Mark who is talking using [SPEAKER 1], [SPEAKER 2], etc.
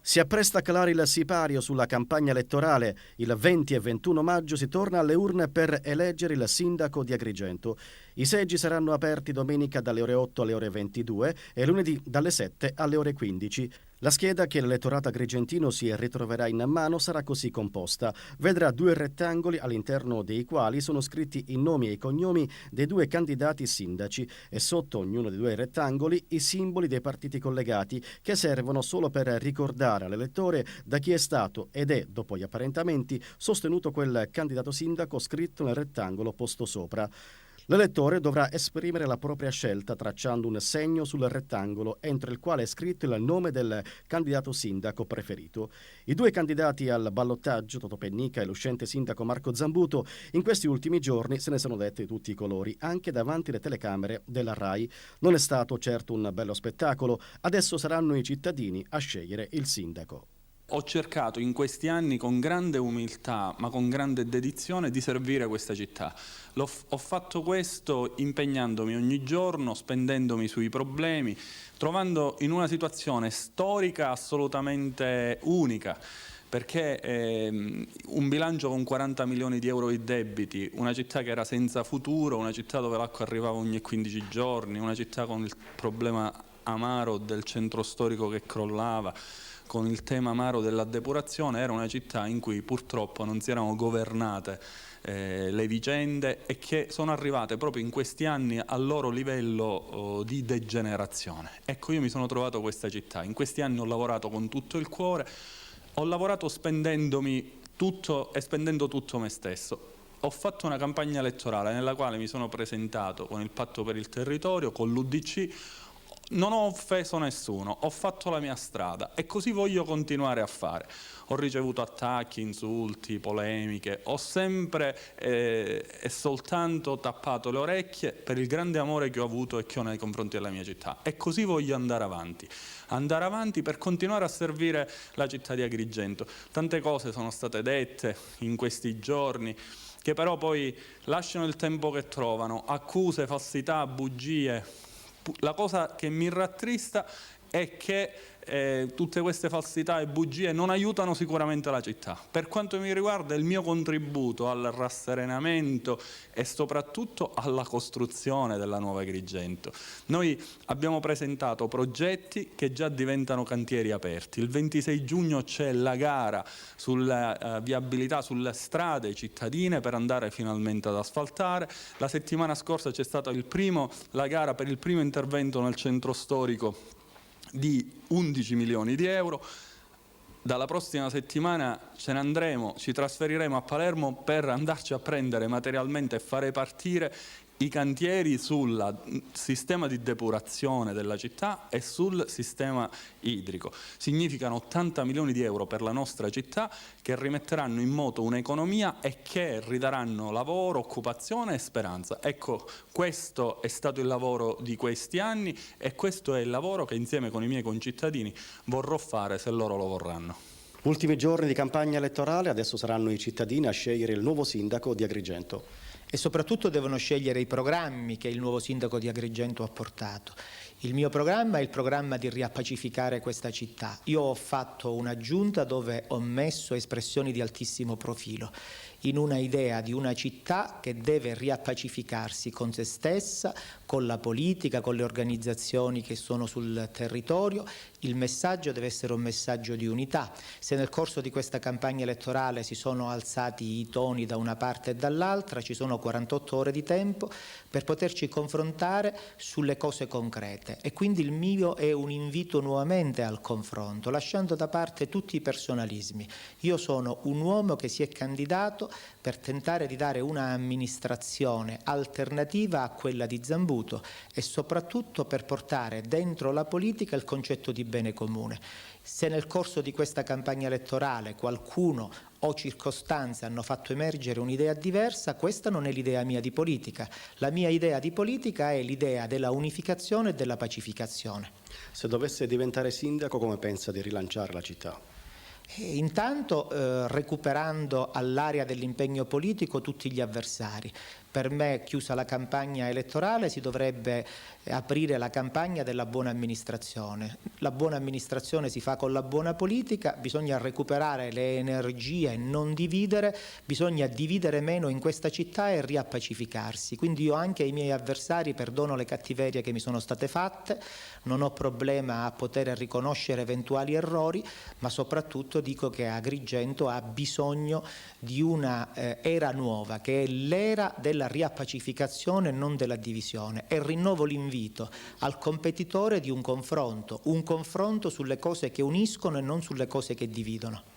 [SPEAKER 1] Si appresta a calare il sipario sulla campagna elettorale. Il 20 e 21 maggio si torna alle urne per eleggere il sindaco di Agrigento. I seggi saranno aperti domenica dalle ore 8 alle ore 22 e lunedì dalle 7 alle ore 15. La scheda che l'elettorato agrigentino si ritroverà in mano sarà così composta. Vedrà due rettangoli all'interno dei quali sono scritti i nomi e i cognomi dei due candidati sindaci e sotto ognuno dei due rettangoli i simboli dei partiti collegati che servono solo per ricordare all'elettore da chi è stato ed è, dopo gli apparentamenti, sostenuto quel candidato sindaco scritto nel rettangolo posto sopra. L'elettore dovrà esprimere la propria scelta tracciando un segno sul rettangolo entro il quale è scritto il nome del candidato sindaco preferito. I due candidati al ballottaggio, Totò Pennica e l'uscente sindaco Marco Zambuto, in questi ultimi giorni se ne sono detti tutti i colori, anche davanti alle telecamere della RAI. Non è stato certo un bello spettacolo, adesso saranno i cittadini a scegliere il sindaco.
[SPEAKER 2] Ho cercato in questi anni con grande umiltà ma con grande dedizione di servire questa città. Ho fatto questo impegnandomi ogni giorno, spendendomi sui problemi, trovando in una situazione storica assolutamente unica. Perché un bilancio con 40 milioni di euro di debiti, una città che era senza futuro, una città dove l'acqua arrivava ogni 15 giorni, una città con il problema amaro del centro storico che crollava, con il tema amaro della depurazione, era una città in cui purtroppo non si erano governate le vicende e che sono arrivate proprio in questi anni al loro livello di degenerazione. Ecco, io mi sono trovato questa città, in questi anni ho lavorato con tutto il cuore, ho lavorato spendendomi tutto e spendendo tutto me stesso. Ho fatto una campagna elettorale nella quale mi sono presentato con il Patto per il Territorio, con l'UDC, non ho offeso nessuno, ho fatto la mia strada e così voglio continuare a fare. Ho ricevuto attacchi, insulti, polemiche, ho sempre e soltanto tappato le orecchie per il grande amore che ho avuto e che ho nei confronti della mia città e così voglio andare avanti per continuare a servire la città di Agrigento. Tante cose sono state dette in questi giorni che però poi lasciano il tempo che trovano, accuse, falsità, bugie. La cosa che mi rattrista è che tutte queste falsità e bugie non aiutano sicuramente la città. Per quanto mi riguarda il mio contributo al rasserenamento e soprattutto alla costruzione della nuova Agrigento. Noi abbiamo presentato progetti che già diventano cantieri aperti. Il 26 giugno c'è la gara sulla viabilità sulle strade cittadine per andare finalmente ad asfaltare. La settimana scorsa c'è stata la gara per il primo intervento nel centro storico di 11 milioni di euro. Dalla prossima settimana ci trasferiremo a Palermo per andarci a prendere materialmente e fare partire i cantieri sul sistema di depurazione della città e sul sistema idrico. Significano 80 milioni di euro per la nostra città che rimetteranno in moto un'economia e che ridaranno lavoro, occupazione e speranza. Ecco, questo è stato il lavoro di questi anni e questo è il lavoro che insieme con i miei concittadini vorrò fare se loro lo vorranno.
[SPEAKER 1] Ultimi giorni di campagna elettorale, adesso saranno i cittadini a scegliere il nuovo sindaco di Agrigento.
[SPEAKER 3] E soprattutto devono scegliere i programmi che il nuovo sindaco di Agrigento ha portato. Il mio programma è il programma di riappacificare questa città. Io ho fatto una giunta dove ho messo espressioni di altissimo profilo in una idea di una città che deve riappacificarsi con se stessa, con la politica, con le organizzazioni che sono sul territorio. Il messaggio deve essere un messaggio di unità. Se nel corso di questa campagna elettorale si sono alzati i toni da una parte e dall'altra, ci sono 48 ore di tempo per poterci confrontare sulle cose concrete e quindi il mio è un invito nuovamente al confronto, lasciando da parte tutti i personalismi. Io sono un uomo che si è candidato per tentare di dare una amministrazione alternativa a quella di Zambuto e soprattutto per portare dentro la politica il concetto di bene comune. Se nel corso di questa campagna elettorale qualcuno o circostanze hanno fatto emergere un'idea diversa, questa non è l'idea mia di politica. La mia idea di politica è l'idea della unificazione e della pacificazione.
[SPEAKER 1] Se dovesse diventare sindaco, come pensa di rilanciare la città?
[SPEAKER 3] Intanto recuperando all'area dell'impegno politico tutti gli avversari, Per me, chiusa la campagna elettorale, si dovrebbe aprire la campagna della buona amministrazione. La buona amministrazione si fa con la buona politica, bisogna recuperare le energie e non dividere, bisogna dividere meno in questa città e riappacificarsi. Quindi io anche ai miei avversari perdono le cattiverie che mi sono state fatte, non ho problema a poter riconoscere eventuali errori, ma soprattutto dico che Agrigento ha bisogno di una era nuova, che è l'era della riappacificazione e non della divisione, e rinnovo l'invito al competitore di un confronto sulle cose che uniscono e non sulle cose che dividono.